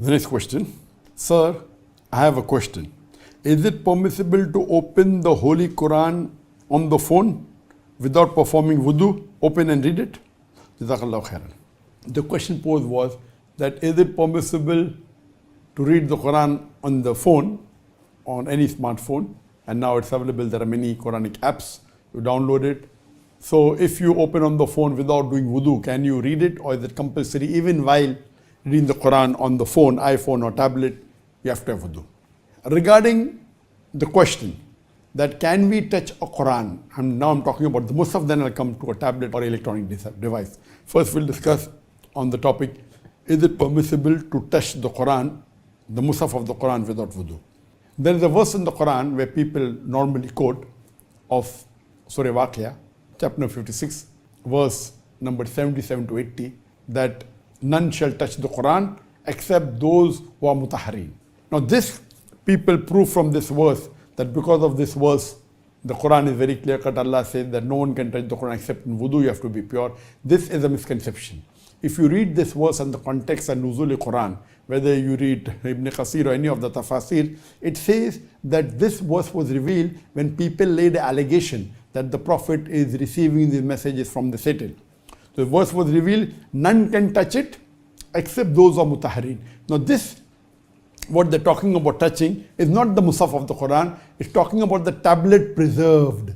The next question. Sir, I have a question. Is it permissible to open the Holy Quran on the phone without performing wudu? Open and read it? Jazakallah khairan. The question posed was that is it permissible to read the Quran on the phone, on any smartphone? And now it's available. There are many Quranic apps. You download it. So if you open on the phone without doing wudu, can you read it, or is it compulsory even while reading the Quran on the phone, iPhone or tablet, you have to have wudu? Regarding the question that can we touch a Quran, and now I'm talking about the Musaf, then I'll come to a tablet or electronic device. First we'll discuss on the topic, is it permissible to touch the Quran, the Musaf of the Quran without wudu? There is a verse in the Quran where people normally quote of Surah Waqia, chapter 56, verse number 77 to 80, that none shall touch the Quran except those who are mutahhareen. Now this, people prove from this verse that because of this verse, the Quran is very clear cut. Allah says that no one can touch the Quran except in wudu, you have to be pure. This is a misconception. If you read this verse in the context and Nuzul Quran, whether you read Ibn Qasir or any of the tafasir, it says that this verse was revealed when people laid an allegation that the Prophet is receiving these messages from the Satan. So the verse was revealed, none can touch it except those who are mutahhareen. Now this, what they're talking about touching, is not the Musaf of the Quran, it's talking about the tablet preserved.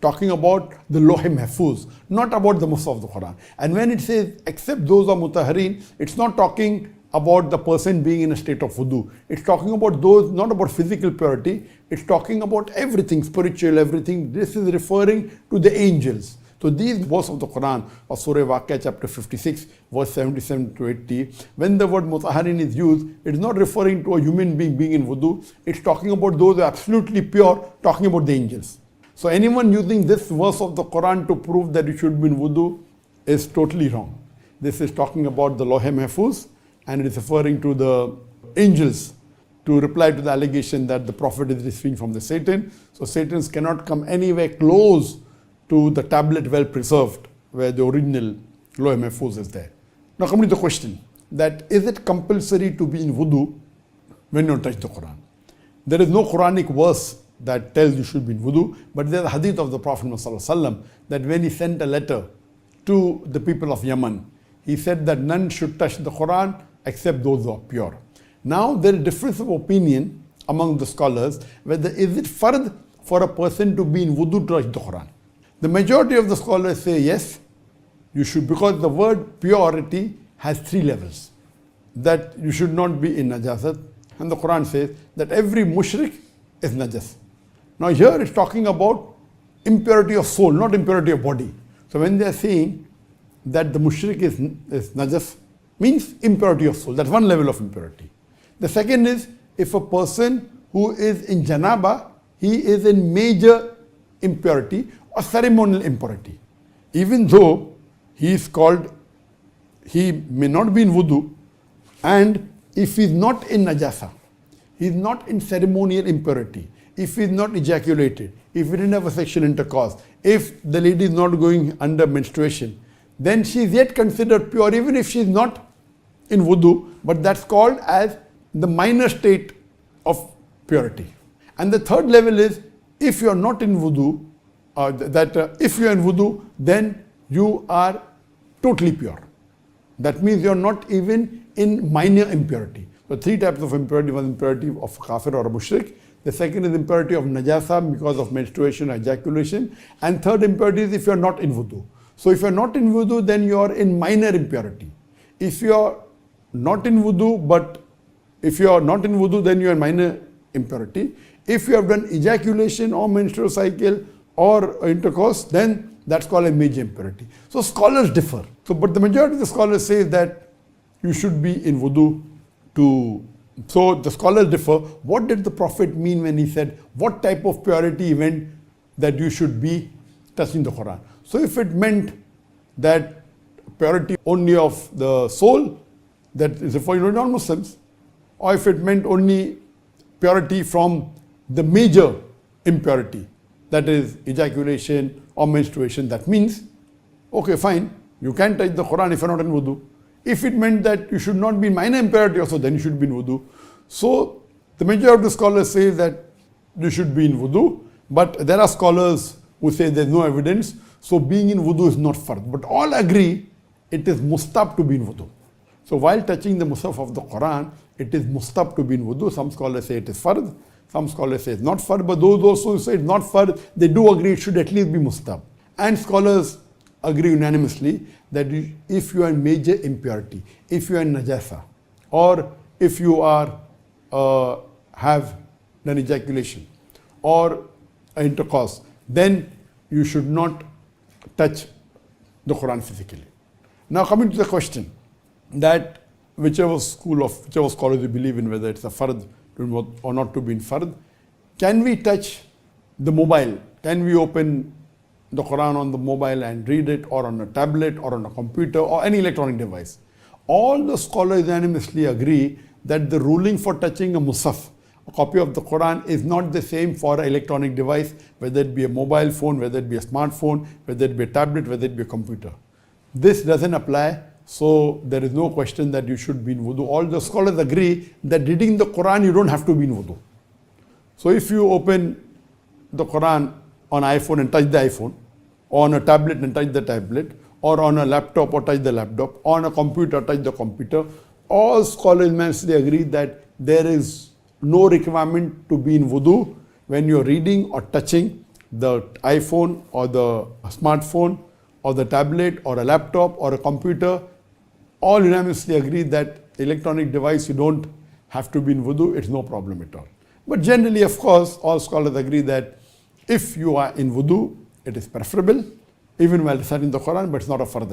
Talking about the Lawh Mahfuz, not about the Musaf of the Quran. And when it says except those who are mutahhareen, it's not talking about the person being in a state of wudu. It's talking about those, not about physical purity, it's talking about everything, spiritual, everything. This is referring to the angels. So these verses of the Quran, of Surah Waqia chapter 56, verse 77 to 80, when the word mutahharin is used, it is not referring to a human being being in wudu, it's talking about those who are absolutely pure, talking about the angels. So anyone using this verse of the Quran to prove that you should be in wudu is totally wrong. This is talking about the Lawh Mahfuz, and it is referring to the angels to reply to the allegation that the Prophet is receiving from the Satan. So Satans cannot come anywhere close to the tablet well preserved where the original Lawh Mahfuz is there. Now coming to the question that is it compulsory to be in wudu when you touch the Quran? There is no Quranic verse that tells you should be in wudu, but there's a hadith of the Prophet ﷺ that when he sent a letter to the people of Yemen, he said that none should touch the Quran except those who are pure. Now there is difference of opinion among the scholars whether is it fard for a person to be in wudu to touch the Quran. The majority of the scholars say yes, you should, because the word purity has 3 levels. That you should not be in najasat, and the Quran says that every mushrik is najas. Now here it's talking about impurity of soul, not impurity of body. So when they are saying that the mushrik is najas, means impurity of soul. That's one level of impurity. The second is if a person who is in janaba, he is in major impurity or ceremonial impurity. Even though he is called, he may not be in wudu, and if he is not in najasa, he is not in ceremonial impurity, if he is not ejaculated, if he didn't have a sexual intercourse, if the lady is not going under menstruation, then she is yet considered pure even if she is not in wudu, but that's called as the minor state of purity. And the third level is if you are not in wudu, if you are in wudu, then you are totally pure. That means you are not even in minor impurity. So 3 types of impurity. One impurity of kafir or a mushrik. The second is impurity of najasa because of menstruation or ejaculation. And third impurity is if you are not in wudu. So if you are not in wudu, then you are in minor impurity. If you are not in wudu, then you are in minor impurity. If you have done ejaculation or menstrual cycle or intercourse, then that's called a major impurity. So scholars differ. But the majority of the scholars say that you should be in wudu to. So the scholars differ. What did the Prophet mean when he said what type of purity he meant that you should be touching the Quran? So if it meant that purity only of the soul, that is referring to non-Muslims, or if it meant only purity from the major impurity, that is ejaculation or menstruation, that means, okay, fine, you can touch the Quran if you're not in wudu. If it meant that you should not be in minor impurity also, then you should be in wudu. So the majority of the scholars say that you should be in wudu, but there are scholars who say there's no evidence, so being in wudu is not fard. But all agree it is mustab to be in wudu. So while touching the mushaf of the Quran, it is mustab to be in wudu. Some scholars say it is fard, some scholars say it's not fard, but those also who say it's not fard, they do agree it should at least be mustab. And scholars agree unanimously that if you are in major impurity, if you are in najasa, or if you are have an ejaculation or intercourse, then you should not touch the Quran physically. Now coming to the question that whichever scholars you believe in, whether it's a fard or not to be in fard, can we touch the mobile? Can we open the Quran on the mobile and read it, or on a tablet or on a computer or any electronic device? All the scholars unanimously agree that the ruling for touching a mushaf, a copy of the Quran, is not the same for an electronic device, whether it be a mobile phone, whether it be a smartphone, whether it be a tablet, whether it be a computer. This doesn't apply, so there is no question that you should be in wudu. All the scholars agree that reading the Quran, you don't have to be in wudu. So if you open the Quran on iPhone and touch the iPhone, or on a tablet and touch the tablet, or on a laptop or touch the laptop, or on a computer, touch the computer, all scholars unanimously agree that there is no requirement to be in wudu when you are reading or touching the iPhone or the smartphone or the tablet or a laptop or a computer. All unanimously agree that electronic device, you don't have to be in wudu, it's no problem at all. But generally, of course, all scholars agree that if you are in wudu, it is preferable, even while reciting the Quran, but it's not a fard.